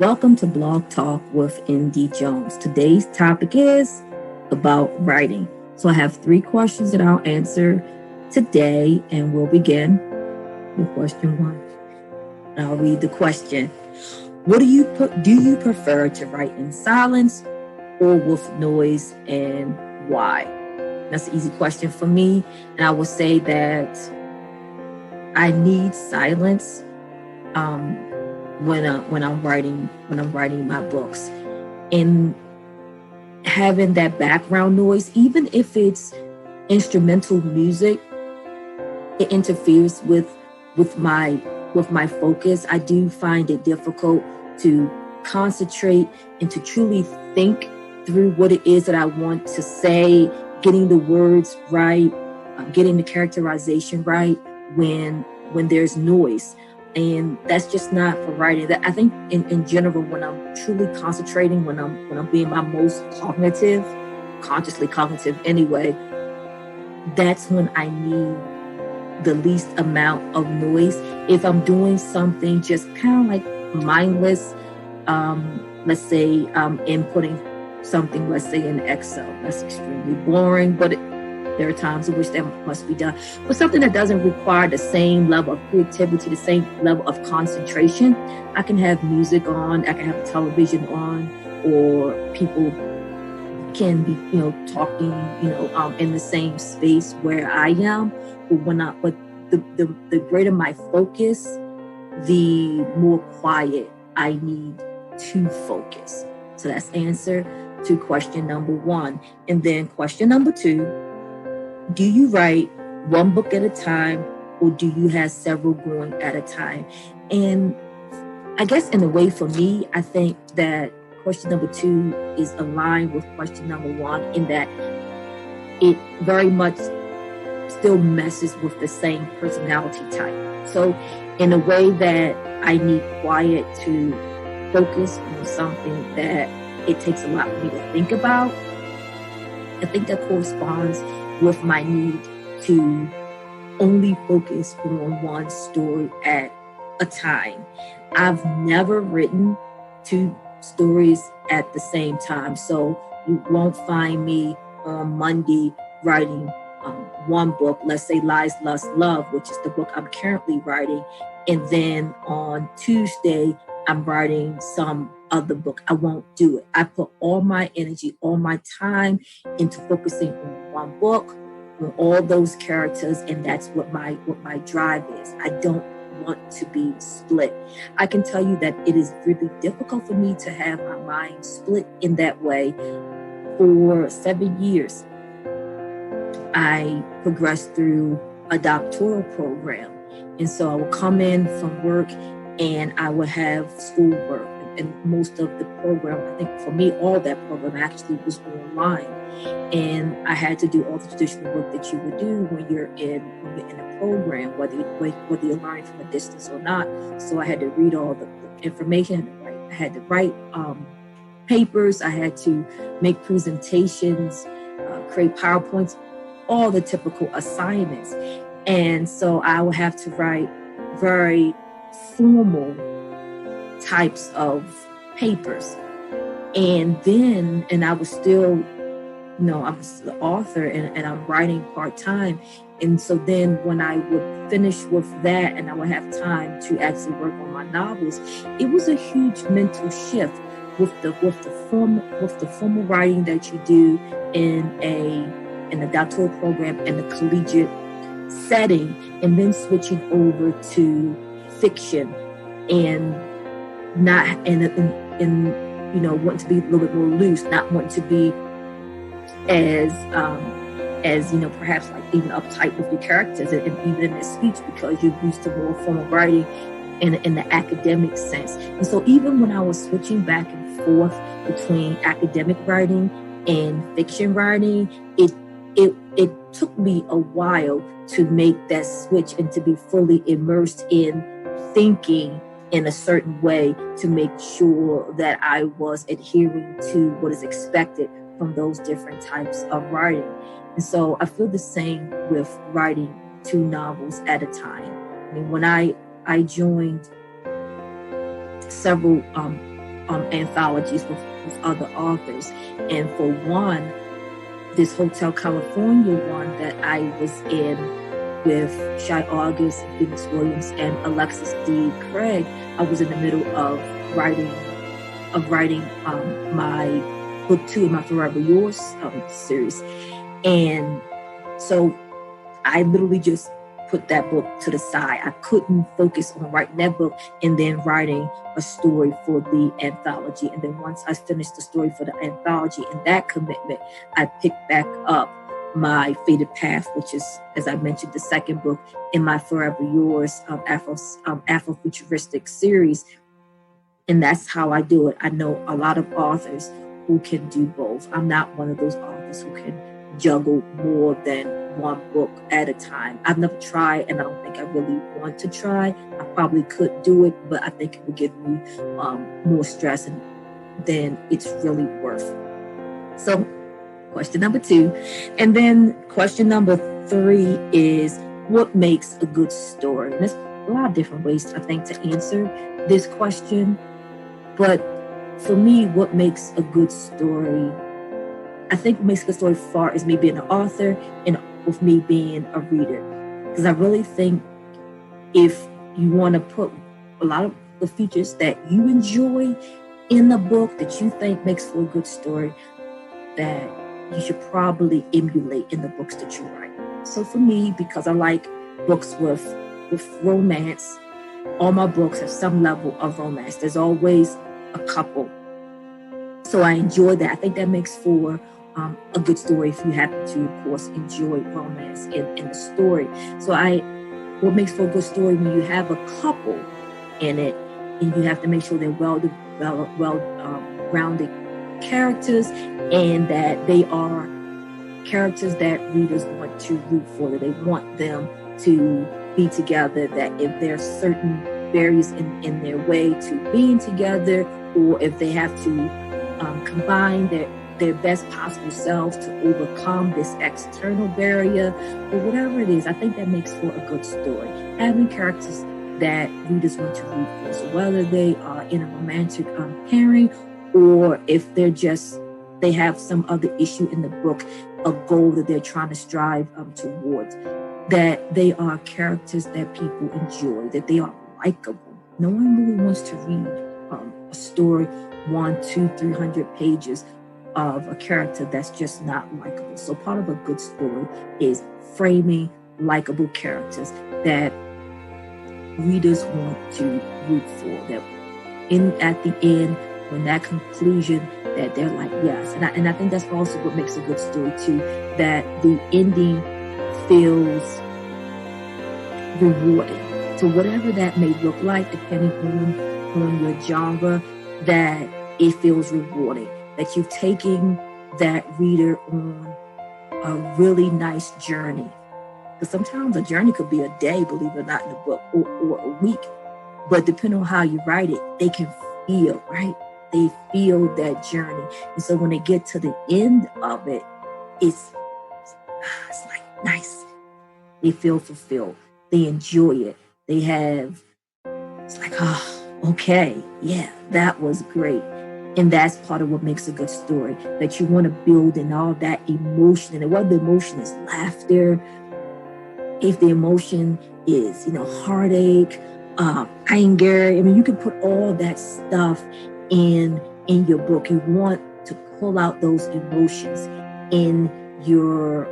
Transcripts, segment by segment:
Welcome to Blog Talk with Indy Jones. Today's topic is about writing. So I have 3 questions that I'll answer today, and we'll begin with question 1. I'll read the question. Do you prefer to write in silence or with noise, and why? That's an easy question for me, and I will say that I need silence when I'm writing my books, and having that background noise, even if it's instrumental music, it interferes with my focus. I do find it difficult to concentrate and to truly think through what it is that I want to say, getting the words right, getting the characterization right when there's noise. And that's just not for writing. That I think in general, when I'm truly concentrating, when I'm being my most consciously cognitive anyway, that's when I need the least amount of noise. If I'm doing something just kind of like mindless, let's say inputting something, let's say in Excel, that's extremely boring, but there are times in which that must be done. But something that doesn't require the same level of creativity, the same level of concentration, I can have music on, I can have television on, or people can be, talking, in the same space where I am. But the greater my focus, the more quiet I need to focus. So that's answer to question number 1. And then question number 2. Do you write one book at a time, or do you have several going at a time? And I guess in a way for me, I think that question number 2 is aligned with question number 1 in that it very much still messes with the same personality type. So in a way that I need quiet to focus on something that it takes a lot for me to think about, I think that corresponds with my need to only focus on one story at a time. I've never written 2 stories at the same time, so you won't find me on Monday writing one book, let's say Lies, Lust, Love, which is the book I'm currently writing, and then on Tuesday I'm writing some other book. I won't do it. I put all my energy, all my time into focusing on one book, on all those characters, and that's what my drive is. I don't want to be split. I can tell you that it is really difficult for me to have my mind split in that way. For 7 years, I progressed through a doctoral program, and so I would come in from work and I would have schoolwork. And most of the program, I think for me, all that program actually was online. And I had to do all the traditional work that you would do when you're in a program, whether you're learning from a distance or not. So I had to read all the information. I had to write papers. I had to make presentations, create PowerPoints, all the typical assignments. And so I would have to write very formal types of papers. And I was still, I was the author and I'm writing part-time. And so then when I would finish with that and I would have time to actually work on my novels, it was a huge mental shift with the formal writing that you do in a doctoral program in a collegiate setting, and then switching over to fiction and wanting to be a little bit more loose, not wanting to be as perhaps like even uptight with your characters and even in the speech, because you're used to more formal writing in the academic sense. And so even when I was switching back and forth between academic writing and fiction writing, it took me a while to make that switch and to be fully immersed in thinking in a certain way to make sure that I was adhering to what is expected from those different types of writing. And so I feel the same with writing 2 novels at a time. I mean, when I joined several anthologies with other authors. And for one, this Hotel California one that I was in with Shy August, Phoenix Williams, and Alexis D. Craig, I was in the middle of writing my book 2 of my Forever Yours series. And so I literally just put that book to the side. I couldn't focus on writing that book and then writing a story for the anthology. And then once I finished the story for the anthology and that commitment, I picked back up my Fated Path, which is, as I mentioned, the second book in my Forever Yours Afrofuturistic series. And that's how I do it. I know a lot of authors who can do both. I'm not one of those authors who can juggle more than one book at a time. I've never tried, and I don't think I really want to try. I probably could do it, but I think it would give me more stress than it's really worth. So question number 2. And then question number 3 is, what makes a good story? And there's a lot of different ways, I think, to answer this question. But for me, what makes a good story, I think what makes a good story far is me being an author and with me being a reader. Because I really think if you want to put a lot of the features that you enjoy in the book that you think makes for a good story, that you should probably emulate in the books that you write. So for me, because I like books with romance, all my books have some level of romance. There's always a couple. So I enjoy that. I think that makes for a good story if you happen to, of course, enjoy romance in the story. So what makes for a good story when you have a couple in it, and you have to make sure they're well-rounded characters, and that they are characters that readers want to root for, that they want them to be together, that if there are certain barriers in their way to being together, or if they have to combine their best possible selves to overcome this external barrier, or whatever it is, I think that makes for a good story. Having characters that readers want to root for, so whether they are in a romantic pairing, or if they have some other issue in the book, a goal that they're trying to strive towards, that they are characters that people enjoy, that they are likable. No one really wants to read a story 100, 200, 300 pages of a character that's just not likable. So part of a good story is framing likable characters that readers want to root for, that at the end, when that conclusion, that they're like, yes. And I think that's also what makes a good story too, that the ending feels rewarding. So whatever that may look like, depending on your genre, that it feels rewarding, that you've taken that reader on a really nice journey. Because sometimes a journey could be a day, believe it or not, in the book, or a week. But depending on how you write it, they can feel, right? They feel that journey. And so when they get to the end of it, it's like nice. They feel fulfilled. They enjoy it. It's like, okay, yeah, that was great. And that's part of what makes a good story, that you want to build in all that emotion. And whether the emotion is laughter, if the emotion is, heartache, anger, you can put all that stuff in your book. You want to pull out those emotions in your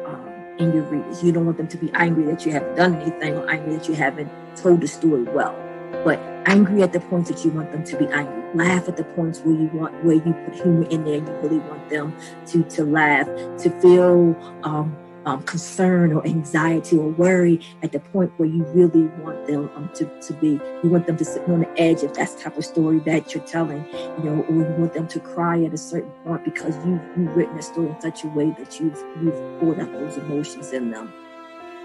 readers. You don't want them to be angry that you haven't done anything, or angry that you haven't told the story well, but angry at the points that you want them to be angry. Laugh at the points where you put humor in there and you really want them to laugh, to feel concern or anxiety or worry at the point where you really want them to be. You want them to sit on the edge if that's the type of story that you're telling, or you want them to cry at a certain point because you've written a story in such a way that you've poured out those emotions in them.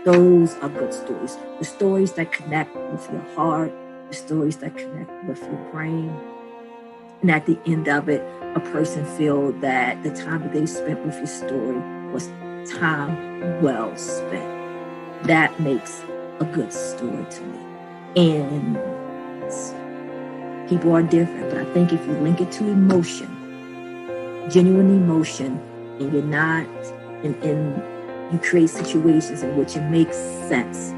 Those are good stories. The stories that connect with your heart, the stories that connect with your brain. And at the end of it, a person feel that the time that they spent with your story was time well spent. That makes a good story to me. And People are different, but I think if you link it to emotion, genuine emotion, and you're not, and you create situations in which it makes sense,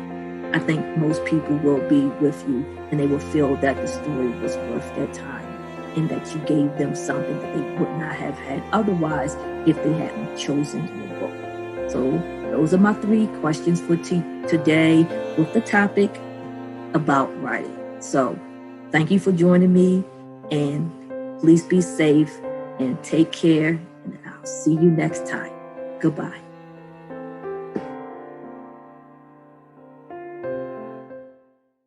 I think most people will be with you and they will feel that the story was worth their time and that you gave them something that they would not have had otherwise if they hadn't chosen your book. So those are my 3 questions for today with the topic about writing. So thank you for joining me, and please be safe and take care, and I'll see you next time. Goodbye.